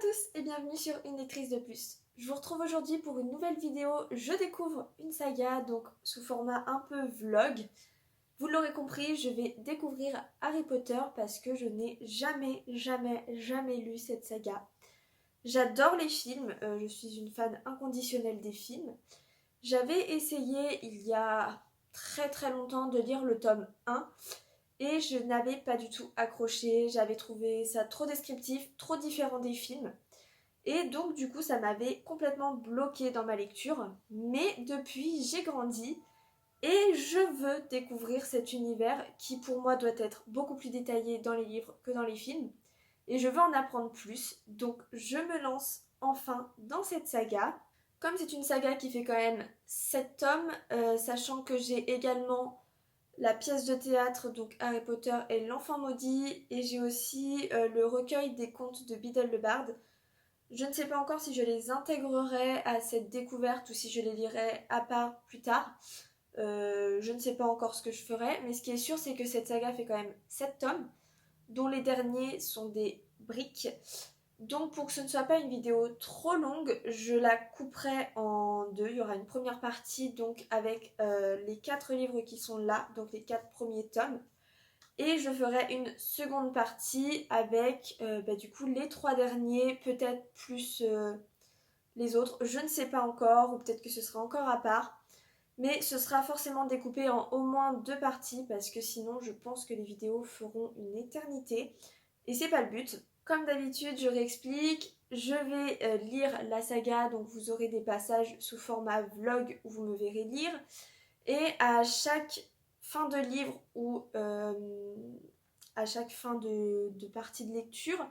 tous et bienvenue sur Une lectrice de plus. Je vous retrouve aujourd'hui pour une nouvelle vidéo. Je découvre une saga, donc sous format un peu vlog. Vous l'aurez compris, je vais découvrir Harry Potter parce que je n'ai jamais lu cette saga. J'adore les films, je suis une fan inconditionnelle des films. J'avais essayé il y a très longtemps de lire le tome 1 et je n'avais pas du tout accroché, j'avais trouvé ça trop descriptif, trop différent des films. Et donc du coup ça m'avait complètement bloqué dans ma lecture. Mais depuis j'ai grandi et je veux découvrir cet univers qui pour moi doit être beaucoup plus détaillé dans les livres que dans les films. Et je veux en apprendre plus. Donc je me lance enfin dans cette saga. Comme c'est une saga qui fait quand même 7 tomes, sachant que j'ai également la pièce de théâtre, donc Harry Potter et l'enfant maudit, et j'ai aussi le recueil des contes de Biddle le Barde. Je ne sais pas encore si je les intégrerai à cette découverte ou si je les lirai à part plus tard. Je ne sais pas encore ce que je ferai, mais ce qui est sûr, c'est que cette saga fait quand même 7 tomes, dont les derniers sont des briques. Donc pour que ce ne soit pas une vidéo trop longue, je la couperai en deux. Il y aura une première partie donc avec les 4 livres qui sont là, donc les 4 premiers tomes. Et je ferai une seconde partie avec du coup les 3 derniers, peut-être plus les autres. Je ne sais pas encore, ou peut-être que ce sera encore à part. Mais ce sera forcément découpé en au moins 2 parties parce que sinon je pense que les vidéos feront une éternité. Et c'est pas le but. Comme d'habitude, je réexplique. Je vais lire la saga, donc vous aurez des passages sous format vlog où vous me verrez lire. Et à chaque fin de livre ou à chaque fin de partie de lecture,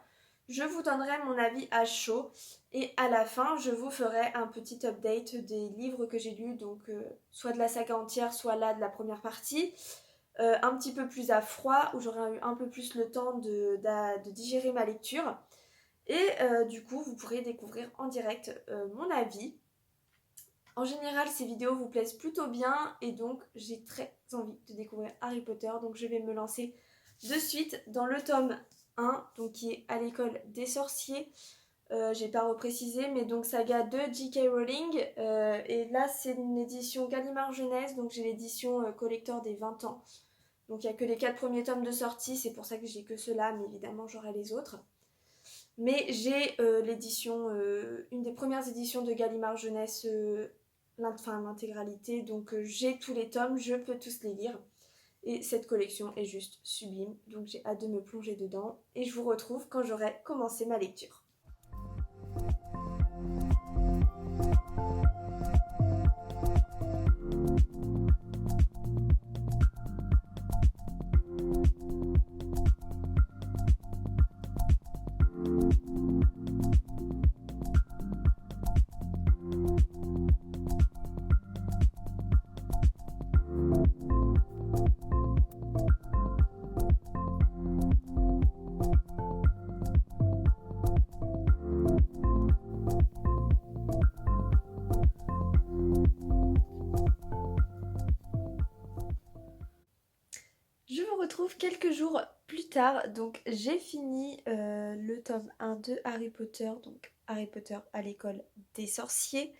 je vous donnerai mon avis à chaud. Et à la fin, je vous ferai un petit update des livres que j'ai lus, donc soit de la saga entière, soit là de la première partie. Un petit peu plus à froid, où j'aurai eu un peu plus le temps de digérer ma lecture. Et du coup, vous pourrez découvrir en direct mon avis. En général, ces vidéos vous plaisent plutôt bien et donc j'ai très envie de découvrir Harry Potter. Donc je vais me lancer de suite dans le tome 1, donc qui est à l'école des sorciers. J'ai pas reprécisé, mais donc saga de J.K. Rowling. Et là, c'est une édition Gallimard Jeunesse, donc j'ai l'édition collector des 20 ans. Donc il n'y a que les 4 premiers tomes de sortie, c'est pour ça que j'ai que ceux-là, mais évidemment j'aurai les autres. Mais j'ai l'édition, une des premières éditions de Gallimard Jeunesse, l'intégralité, donc j'ai tous les tomes, je peux tous les lire. Et cette collection est juste sublime, donc j'ai hâte de me plonger dedans. Et je vous retrouve quand j'aurai commencé ma lecture. Je vous retrouve quelques jours plus tard, donc j'ai fini le tome 1 de Harry Potter, donc Harry Potter à l'école des sorciers.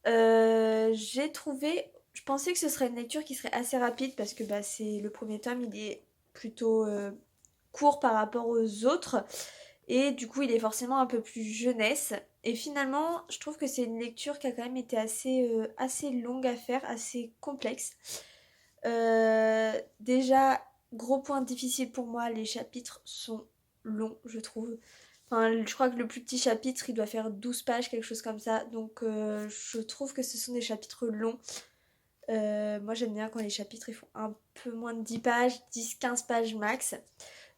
J'ai trouvé, je pensais que ce serait une lecture qui serait assez rapide parce que c'est le premier tome, il est plutôt court par rapport aux autres et du coup il est forcément un peu plus jeunesse. Et finalement, je trouve que c'est une lecture qui a quand même été assez longue à faire, assez complexe. Déjà, gros point difficile pour moi, les chapitres sont longs, je trouve. Enfin, je crois que le plus petit chapitre, il doit faire 12 pages, quelque chose comme ça. Donc, je trouve que ce sont des chapitres longs. Moi, j'aime bien quand les chapitres, ils font un peu moins de 10 pages, 10-15 pages max.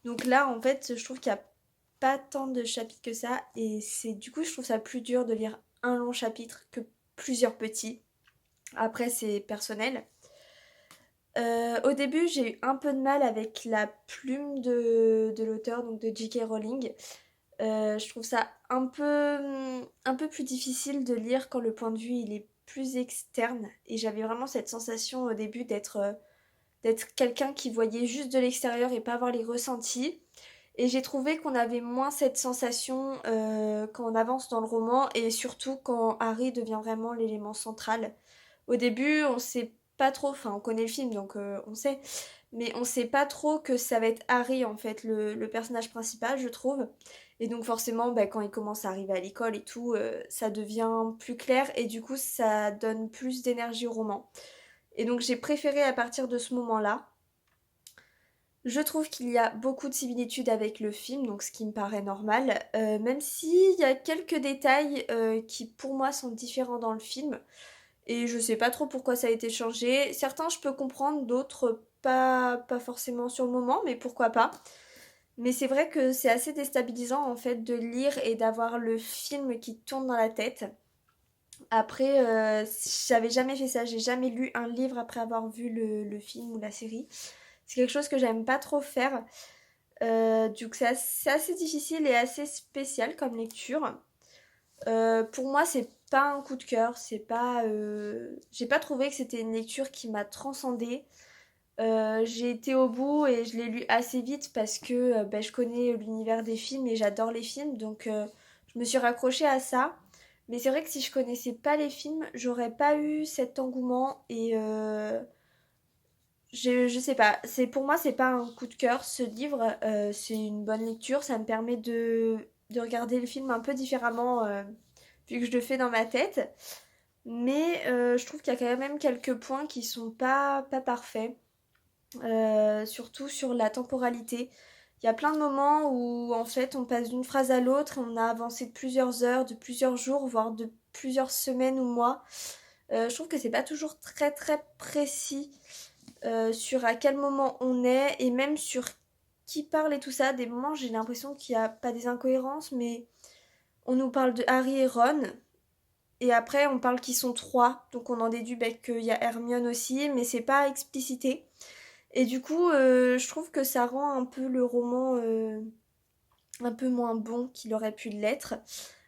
Donc là, en fait, je trouve qu'il n'y a pas tant de chapitres que ça. Et du coup, je trouve ça plus dur de lire un long chapitre que plusieurs petits. Après, c'est personnel. Au début, j'ai eu un peu de mal avec la plume de l'auteur, donc de J.K. Rowling. Je trouve ça un peu plus difficile de lire quand le point de vue il est plus externe. Et j'avais vraiment cette sensation au début d'être quelqu'un qui voyait juste de l'extérieur et pas avoir les ressentis. Et j'ai trouvé qu'on avait moins cette sensation quand on avance dans le roman et surtout quand Harry devient vraiment l'élément central. Au début, on sait pas trop, enfin on connaît le film donc on sait, mais on sait pas trop que ça va être Harry en fait le personnage principal, je trouve. Et donc forcément, bah, quand il commence à arriver à l'école et tout, ça devient plus clair et du coup ça donne plus d'énergie au roman. Et donc j'ai préféré à partir de ce moment-là. Je trouve qu'il y a beaucoup de similitudes avec le film, donc ce qui me paraît normal, même s'il y a quelques détails qui pour moi sont différents dans le film, et je sais pas trop pourquoi ça a été changé. Certains je peux comprendre, d'autres pas forcément sur le moment, mais pourquoi pas. Mais c'est vrai que c'est assez déstabilisant en fait de lire et d'avoir le film qui tourne dans la tête. Après, j'avais jamais fait ça, j'ai jamais lu un livre après avoir vu le film ou la série. C'est quelque chose que j'aime pas trop faire. Du coup, c'est assez difficile et assez spécial comme lecture. Pour moi, c'est pas un coup de cœur, c'est pas. J'ai pas trouvé que c'était une lecture qui m'a transcendée. J'ai été au bout et je l'ai lu assez vite parce que ben, je connais l'univers des films et j'adore les films, donc je me suis raccrochée à ça. Mais c'est vrai que si je connaissais pas les films, j'aurais pas eu cet engouement et je sais pas. C'est pour moi c'est pas un coup de cœur ce livre. C'est une bonne lecture. Ça me permet de regarder le film un peu différemment vu que je le fais dans ma tête. Mais je trouve qu'il y a quand même quelques points qui sont pas parfaits. Surtout sur la temporalité. Il y a plein de moments où en fait on passe d'une phrase à l'autre et on a avancé de plusieurs heures, de plusieurs jours, voire de plusieurs semaines ou mois. Je trouve que c'est pas toujours très précis sur à quel moment on est et même sur qui parle et tout ça. Des moments j'ai l'impression qu'il n'y a pas des incohérences, mais on nous parle de Harry et Ron. Et après, on parle qu'ils sont trois, donc on en déduit bah, qu'il y a Hermione aussi, mais c'est pas explicité. Et du coup, je trouve que ça rend un peu le roman un peu moins bon qu'il aurait pu l'être.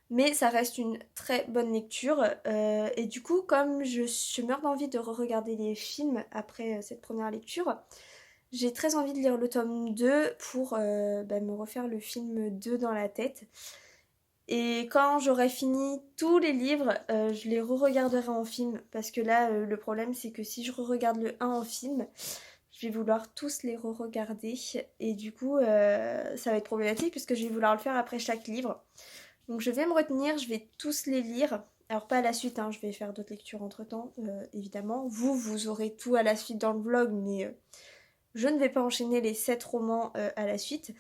Mais ça reste une très bonne lecture. Et du coup, comme je meurs d'envie de re-regarder les films après cette première lecture, j'ai très envie de lire le tome 2 pour bah, me refaire le film 2 dans la tête. Et quand j'aurai fini tous les livres, je les re-regarderai en film. Parce que là, le problème, c'est que si je re-regarde le 1 en film, je vais vouloir tous les re-regarder. Et du coup, ça va être problématique puisque je vais vouloir le faire après chaque livre. Donc je vais me retenir, je vais tous les lire. Alors pas à la suite, hein, je vais faire d'autres lectures entre-temps, évidemment. Vous aurez tout à la suite dans le vlog, mais je ne vais pas enchaîner les 7 romans à la suite.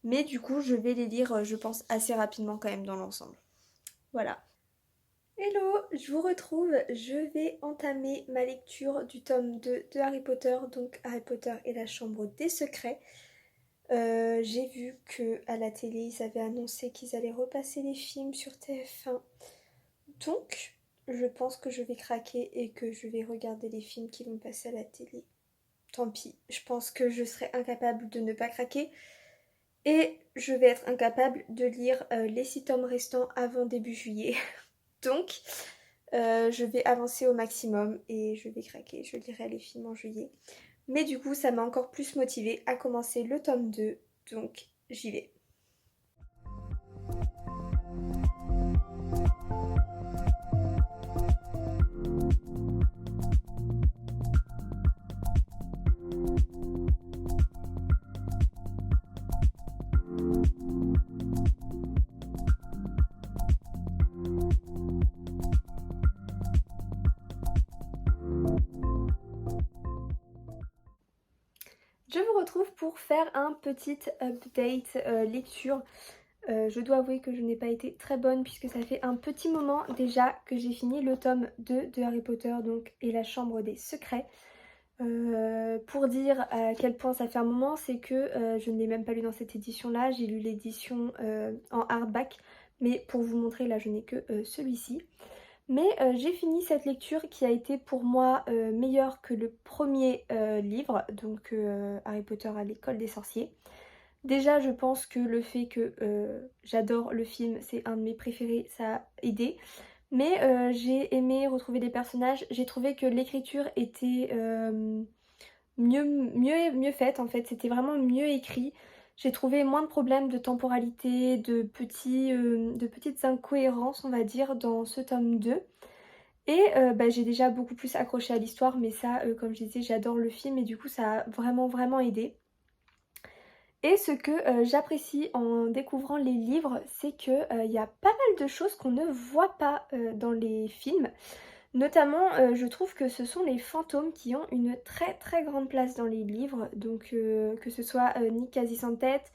Mais du coup, je vais les lire, je pense, assez rapidement quand même dans l'ensemble. Voilà. Hello, je vous retrouve. Je vais entamer ma lecture du tome 2 de Harry Potter, donc Harry Potter et la Chambre des Secrets. J'ai vu que à la télé, ils avaient annoncé qu'ils allaient repasser les films sur TF1. Donc, je pense que je vais craquer et que je vais regarder les films qui vont passer à la télé. Tant pis, je pense que je serai incapable de ne pas craquer. Et je vais être incapable de lire les 6 tomes restants avant début juillet. Donc, je vais avancer au maximum et je vais craquer. Je lirai les films en juillet. Mais du coup, ça m'a encore plus motivée à commencer le tome 2. Donc, j'y vais. Je vous retrouve pour faire un petit update lecture. Je dois avouer que je n'ai pas été très bonne puisque ça fait un petit moment déjà que j'ai fini le tome 2 de Harry Potter donc, et la Chambre des Secrets. Pour dire à quel point ça fait un moment, c'est que je ne l'ai même pas lu dans cette édition-là, j'ai lu l'édition en hardback, mais pour vous montrer, là je n'ai que celui-ci. Mais j'ai fini cette lecture qui a été pour moi meilleure que le premier livre, donc Harry Potter à l'école des sorciers. Déjà, je pense que le fait que j'adore le film, c'est un de mes préférés, ça a aidé. Mais j'ai aimé retrouver des personnages, j'ai trouvé que l'écriture était mieux faite en fait, c'était vraiment mieux écrit. J'ai trouvé moins de problèmes de temporalité, de petites incohérences, on va dire, dans ce tome 2. Et j'ai déjà beaucoup plus accroché à l'histoire, mais ça, comme je disais, j'adore le film et du coup ça a vraiment vraiment aidé. Et ce que j'apprécie en découvrant les livres, c'est qu'il y a pas mal de choses qu'on ne voit pas dans les films. Notamment, je trouve que ce sont les fantômes qui ont une très très grande place dans les livres. Donc que ce soit Nick Quasi-Sans-Tête,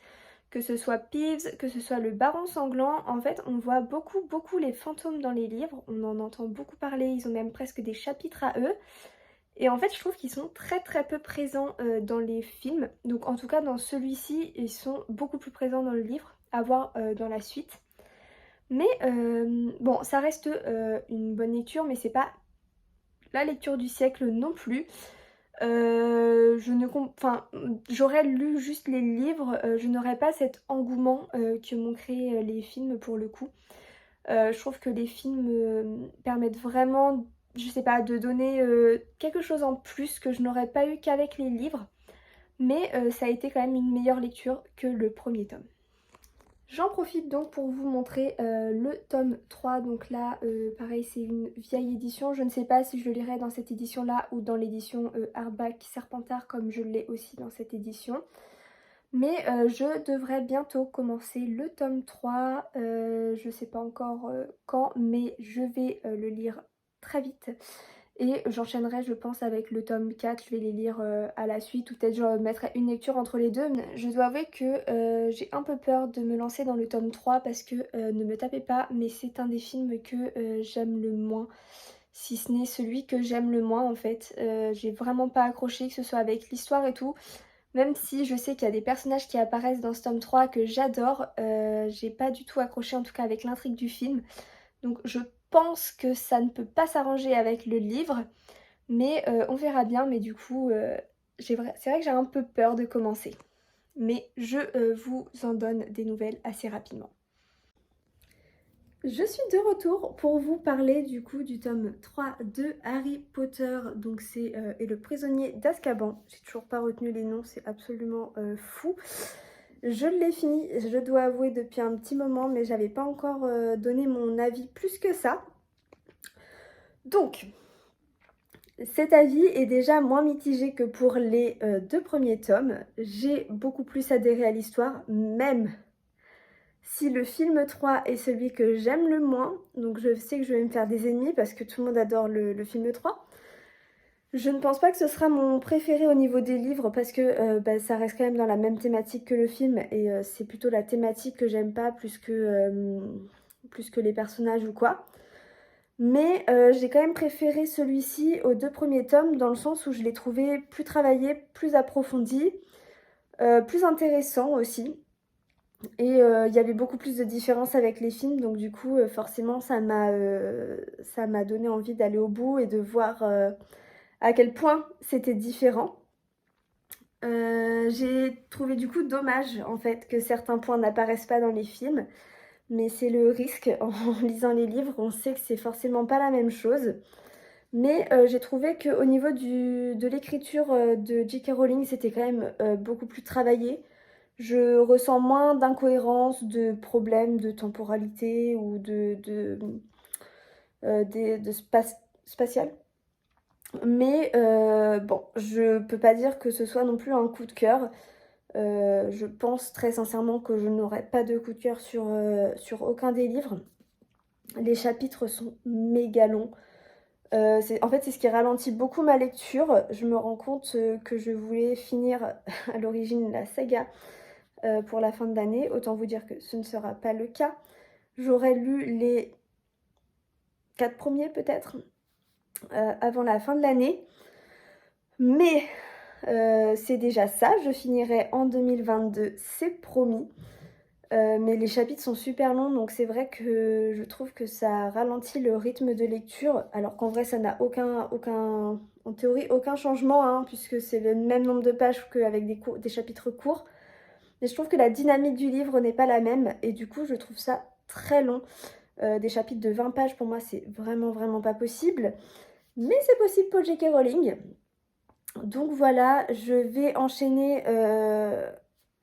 que ce soit Peeves, que ce soit le Baron Sanglant, en fait on voit beaucoup beaucoup les fantômes dans les livres. On en entend beaucoup parler, ils ont même presque des chapitres à eux. Et en fait, je trouve qu'ils sont très très peu présents dans les films. Donc en tout cas, dans celui-ci, ils sont beaucoup plus présents dans le livre, à voir dans la suite. Mais bon, ça reste une bonne lecture, mais c'est pas la lecture du siècle non plus. J'aurais lu juste les livres, je n'aurais pas cet engouement que m'ont créé les films pour le coup. Je trouve que les films permettent vraiment, je sais pas, de donner quelque chose en plus que je n'aurais pas eu qu'avec les livres. Mais ça a été quand même une meilleure lecture que le premier tome. J'en profite donc pour vous montrer le tome 3. Donc là, pareil, c'est une vieille édition. Je ne sais pas si je le lirai dans cette édition-là ou dans l'édition hardback Serpentard comme je l'ai aussi dans cette édition. Mais je devrais bientôt commencer le tome 3, je sais pas encore quand, mais je vais le lire très vite. Et j'enchaînerai je pense avec le tome 4, je vais les lire à la suite, ou peut-être je mettrai une lecture entre les deux. Je dois avouer que j'ai un peu peur de me lancer dans le tome 3 parce que, ne me tapez pas, mais c'est un des films que j'aime le moins. Si ce n'est celui que j'aime le moins en fait. J'ai vraiment pas accroché, que ce soit avec l'histoire et tout. Même si je sais qu'il y a des personnages qui apparaissent dans ce tome 3 que j'adore, j'ai pas du tout accroché en tout cas avec l'intrigue du film. Donc je pense que ça ne peut pas s'arranger avec le livre, mais on verra bien. Mais du coup, c'est vrai que j'ai un peu peur de commencer. Mais je vous en donne des nouvelles assez rapidement. Je suis de retour pour vous parler du coup du tome 3 de Harry Potter, donc c'est et le prisonnier d'Azkaban. J'ai toujours pas retenu les noms, c'est absolument fou. Je l'ai fini, je dois avouer depuis un petit moment, mais j'avais pas encore donné mon avis plus que ça. Donc, cet avis est déjà moins mitigé que pour les deux premiers tomes. J'ai beaucoup plus adhéré à l'histoire, même si le film 3 est celui que j'aime le moins, donc je sais que je vais me faire des ennemis parce que tout le monde adore le film 3. Je ne pense pas que ce sera mon préféré au niveau des livres parce que ça reste quand même dans la même thématique que le film et c'est plutôt la thématique que j'aime pas plus que les personnages ou quoi. Mais j'ai quand même préféré celui-ci aux deux premiers tomes dans le sens où je l'ai trouvé plus travaillé, plus approfondi, plus intéressant aussi. Et il y avait beaucoup plus de différences avec les films, donc du coup, forcément, ça m'a donné envie d'aller au bout et de voir à quel point c'était différent. J'ai trouvé du coup dommage, en fait, que certains points n'apparaissent pas dans les films, mais c'est le risque en lisant les livres, on sait que c'est forcément pas la même chose. Mais j'ai trouvé qu'au niveau de l'écriture de J.K. Rowling, c'était quand même beaucoup plus travaillé. Je ressens moins d'incohérences, de problèmes de temporalité ou spatial. Mais bon, je peux pas dire que ce soit non plus un coup de cœur. Je pense très sincèrement que je n'aurai pas de coup de cœur sur aucun des livres. Les chapitres sont méga longs. En fait, c'est ce qui ralentit beaucoup ma lecture. Je me rends compte que je voulais finir à l'origine la saga pour la fin de l'année. Autant vous dire que ce ne sera pas le cas. J'aurais lu les 4 premiers peut-être avant la fin de l'année. Mais c'est déjà ça. Je finirai en 2022, c'est promis. Mais les chapitres sont super longs, donc c'est vrai que je trouve que ça ralentit le rythme de lecture, alors qu'en vrai ça n'a en théorie aucun changement, hein, puisque c'est le même nombre de pages qu'avec des chapitres courts. Mais je trouve que la dynamique du livre n'est pas la même, et du coup je trouve ça très long. Des chapitres de 20 pages pour moi c'est vraiment vraiment pas possible, mais c'est possible pour J.K. Rowling. Donc voilà, je vais enchaîner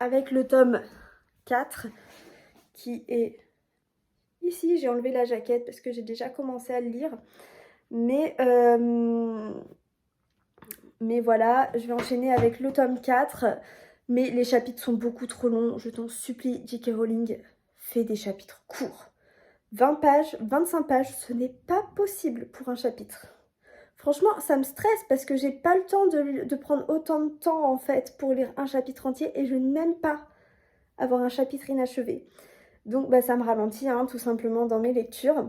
avec le tome 4 qui est ici. J'ai enlevé la jaquette parce que j'ai déjà commencé à le lire. Mais voilà, je vais enchaîner avec le tome 4. Mais les chapitres sont beaucoup trop longs. Je t'en supplie, J.K. Rowling, fais des chapitres courts. 20 pages, 25 pages, ce n'est pas possible pour un chapitre. Franchement, ça me stresse parce que j'ai pas le temps de prendre autant de temps en fait pour lire un chapitre entier et je n'aime pas avoir un chapitre inachevé. Donc bah, ça me ralentit hein, tout simplement dans mes lectures.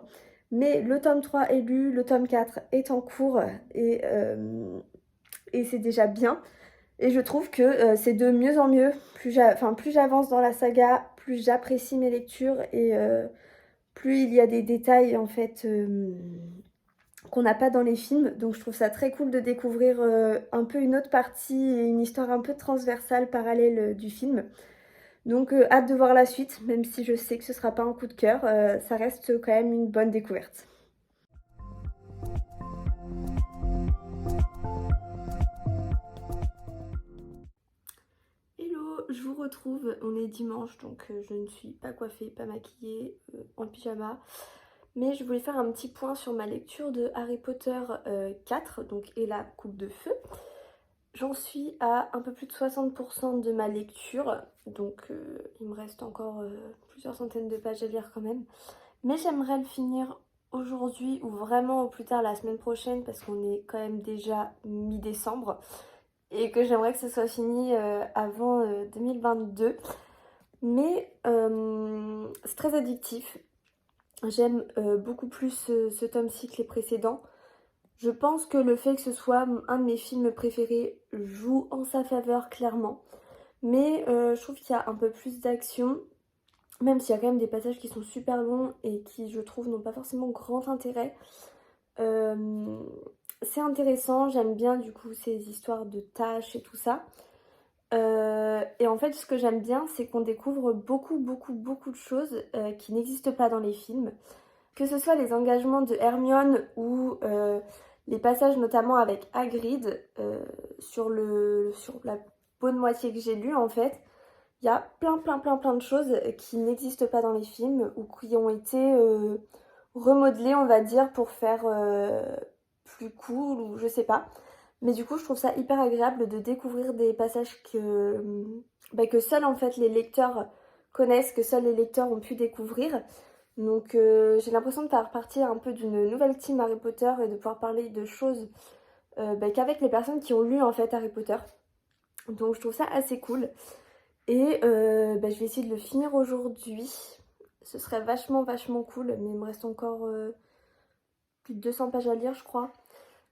Mais le tome 3 est lu, le tome 4 est en cours et c'est déjà bien. Et je trouve que c'est de mieux en mieux. Plus j'avance dans la saga, plus j'apprécie mes lectures et plus il y a des détails en fait qu'on n'a pas dans les films. Donc je trouve ça très cool de découvrir un peu une autre partie et une histoire un peu transversale, parallèle du film. Donc hâte de voir la suite, même si je sais que ce sera pas un coup de cœur, ça reste quand même une bonne découverte. Hello, je vous retrouve, on est dimanche donc je ne suis pas coiffée, pas maquillée, en pyjama. Mais je voulais faire un petit point sur ma lecture de Harry Potter 4, donc et la coupe de feu. J'en suis à un peu plus de 60% de ma lecture, donc il me reste encore plusieurs centaines de pages à lire quand même. Mais j'aimerais le finir aujourd'hui ou vraiment au plus tard la semaine prochaine parce qu'on est quand même déjà mi-décembre et que j'aimerais que ce soit fini avant 2022. Mais c'est très addictif. J'aime beaucoup plus ce tome-ci que les précédents. Je pense que le fait que ce soit un de mes films préférés joue en sa faveur clairement. Mais je trouve qu'il y a un peu plus d'action, même s'il y a quand même des passages qui sont super longs et qui je trouve n'ont pas forcément grand intérêt. C'est intéressant, j'aime bien du coup ces histoires de tâches et tout ça. Et en fait ce que j'aime bien c'est qu'on découvre beaucoup de choses qui n'existent pas dans les films. Que ce soit les engagements de Hermione ou les passages notamment avec Hagrid sur la bonne moitié que j'ai lu en fait, il y a plein de choses qui n'existent pas dans les films ou qui ont été remodelées on va dire pour faire plus cool ou je sais pas. Mais du coup je trouve ça hyper agréable de découvrir des passages que seuls en fait les lecteurs connaissent, que seuls les lecteurs ont pu découvrir. Donc j'ai l'impression de faire partie un peu d'une nouvelle team Harry Potter et de pouvoir parler de choses qu'avec les personnes qui ont lu en fait Harry Potter. Donc je trouve ça assez cool. Et je vais essayer de le finir aujourd'hui. Ce serait vachement cool, mais il me reste encore plus de 200 pages à lire je crois.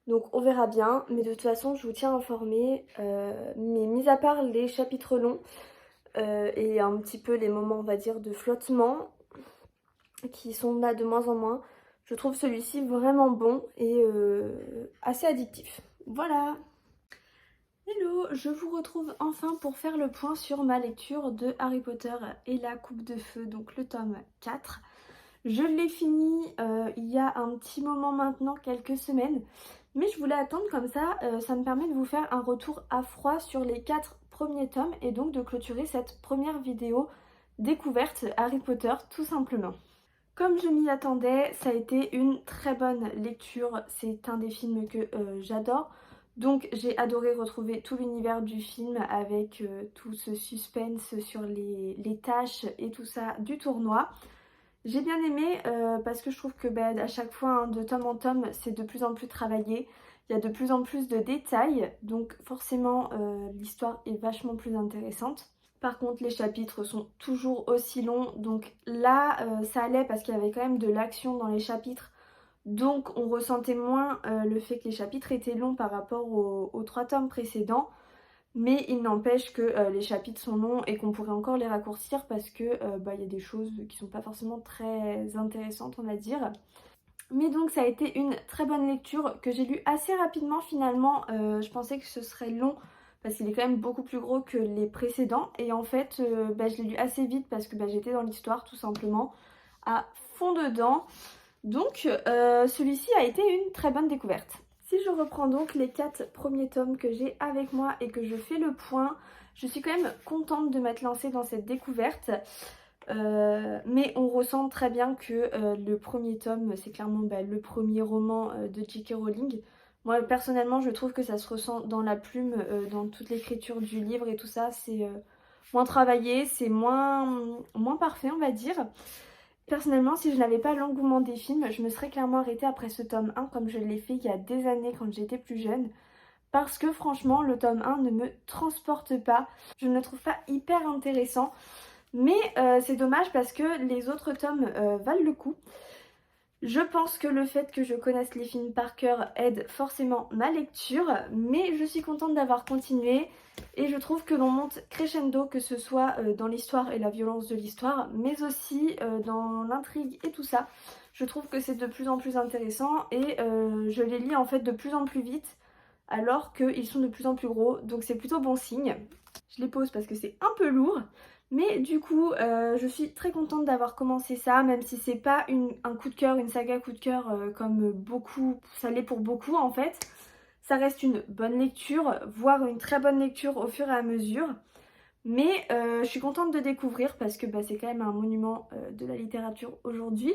Donc on verra bien, mais de toute façon je vous tiens informée. Mais mis à part les chapitres longs et un petit peu les moments on va dire de flottement, qui sont là de moins en moins. Je trouve celui-ci vraiment bon et assez addictif. Voilà. Hello, je vous retrouve enfin pour faire le point sur ma lecture de Harry Potter et la coupe de feu, donc le tome 4. Je l'ai fini il y a un petit moment maintenant, quelques semaines, mais je voulais attendre comme ça, ça me permet de vous faire un retour à froid sur les 4 premiers tomes et donc de clôturer cette première vidéo découverte Harry Potter tout simplement. Comme je m'y attendais, ça a été une très bonne lecture, c'est un des films que j'adore. Donc j'ai adoré retrouver tout l'univers du film avec tout ce suspense sur les tâches et tout ça du tournoi. J'ai bien aimé parce que je trouve que à chaque fois, hein, de tome en tome, c'est de plus en plus travaillé. Il y a de plus en plus de détails, donc forcément l'histoire est vachement plus intéressante. Par contre les chapitres sont toujours aussi longs, donc là ça allait parce qu'il y avait quand même de l'action dans les chapitres. Donc on ressentait moins le fait que les chapitres étaient longs par rapport aux 3 tomes précédents. Mais il n'empêche que les chapitres sont longs et qu'on pourrait encore les raccourcir parce que y a des choses qui sont pas forcément très intéressantes on va dire. Mais donc ça a été une très bonne lecture que j'ai lue assez rapidement finalement. Je pensais que ce serait long parce qu'il est quand même beaucoup plus gros que les précédents. Et en fait je l'ai lu assez vite parce que j'étais dans l'histoire tout simplement à fond dedans. Donc celui-ci a été une très bonne découverte. Si je reprends donc les 4 premiers tomes que j'ai avec moi et que je fais le point, je suis quand même contente de m'être lancée dans cette découverte. Mais on ressent très bien que le premier tome, c'est clairement le premier roman de J.K. Rowling. Moi personnellement je trouve que ça se ressent dans la plume, dans toute l'écriture du livre et tout ça. C'est moins travaillé, c'est moins parfait on va dire. Personnellement, si je n'avais pas l'engouement des films, je me serais clairement arrêtée après ce tome 1 comme je l'ai fait il y a des années quand j'étais plus jeune. Parce que franchement, le tome 1 ne me transporte pas. Je ne le trouve pas hyper intéressant. Mais c'est dommage parce que les autres tomes valent le coup. Je pense que le fait que je connaisse les films par cœur aide forcément ma lecture, mais je suis contente d'avoir continué et je trouve que l'on monte crescendo, que ce soit dans l'histoire et la violence de l'histoire, mais aussi dans l'intrigue et tout ça. Je trouve que c'est de plus en plus intéressant et je les lis en fait de plus en plus vite alors qu'ils sont de plus en plus gros, donc c'est plutôt bon signe. Je les pose parce que c'est un peu lourd. Mais du coup, je suis très contente d'avoir commencé ça, même si c'est pas un coup de cœur, une saga coup de cœur comme beaucoup, ça l'est pour beaucoup en fait. Ça reste une bonne lecture, voire une très bonne lecture au fur et à mesure. Mais je suis contente de découvrir parce que c'est quand même un monument de la littérature aujourd'hui.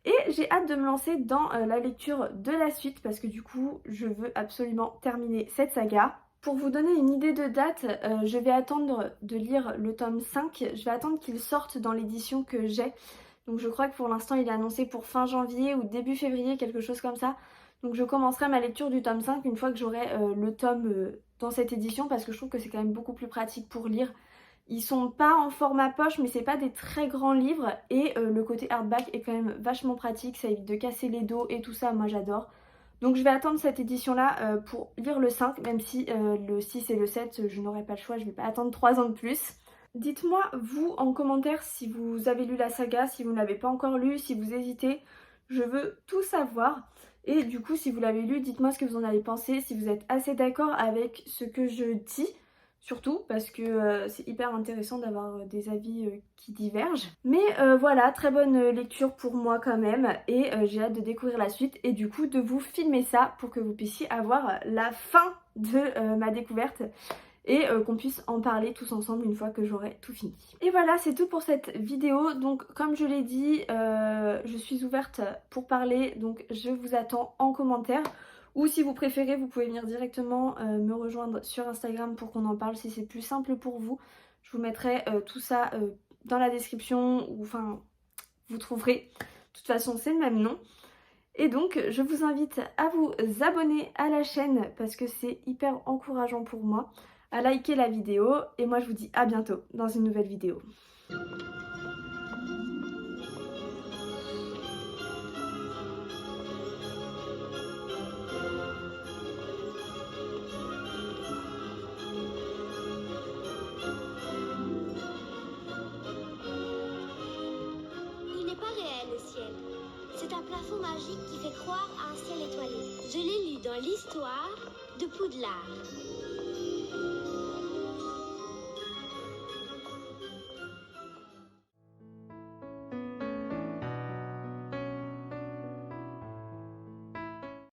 Et j'ai hâte de me lancer dans la lecture de la suite parce que du coup, je veux absolument terminer cette saga. Pour vous donner une idée de date, je vais attendre de lire le tome 5. Je vais attendre qu'il sorte dans l'édition que j'ai. Donc je crois que pour l'instant il est annoncé pour fin janvier ou début février, quelque chose comme ça. Donc je commencerai ma lecture du tome 5 une fois que j'aurai le tome dans cette édition parce que je trouve que c'est quand même beaucoup plus pratique pour lire. Ils sont pas en format poche mais c'est pas des très grands livres et le côté hardback est quand même vachement pratique, ça évite de casser les dos et tout ça, moi j'adore. Donc je vais attendre cette édition-là pour lire le 5, même si le 6 et le 7, je n'aurai pas le choix, je vais pas attendre 3 ans de plus. Dites-moi, vous, en commentaire, si vous avez lu la saga, si vous ne l'avez pas encore lu, si vous hésitez, je veux tout savoir. Et du coup, si vous l'avez lu, dites-moi ce que vous en avez pensé, si vous êtes assez d'accord avec ce que je dis. Surtout parce que c'est hyper intéressant d'avoir des avis qui divergent. Mais voilà, très bonne lecture pour moi quand même. Et j'ai hâte de découvrir la suite et du coup de vous filmer ça pour que vous puissiez avoir la fin de ma découverte. Et qu'on puisse en parler tous ensemble une fois que j'aurai tout fini. Et voilà, c'est tout pour cette vidéo. Donc comme je l'ai dit, je suis ouverte pour parler. Donc je vous attends en commentaire. Ou si vous préférez, vous pouvez venir directement me rejoindre sur Instagram pour qu'on en parle si c'est plus simple pour vous. Je vous mettrai tout ça dans la description, ou enfin, vous trouverez. De toute façon, c'est le même nom. Et donc, je vous invite à vous abonner à la chaîne parce que c'est hyper encourageant pour moi, à liker la vidéo. Et moi, je vous dis à bientôt dans une nouvelle vidéo. C'est un plafond magique qui fait croire à un ciel étoilé. Je l'ai lu dans l'histoire de Poudlard.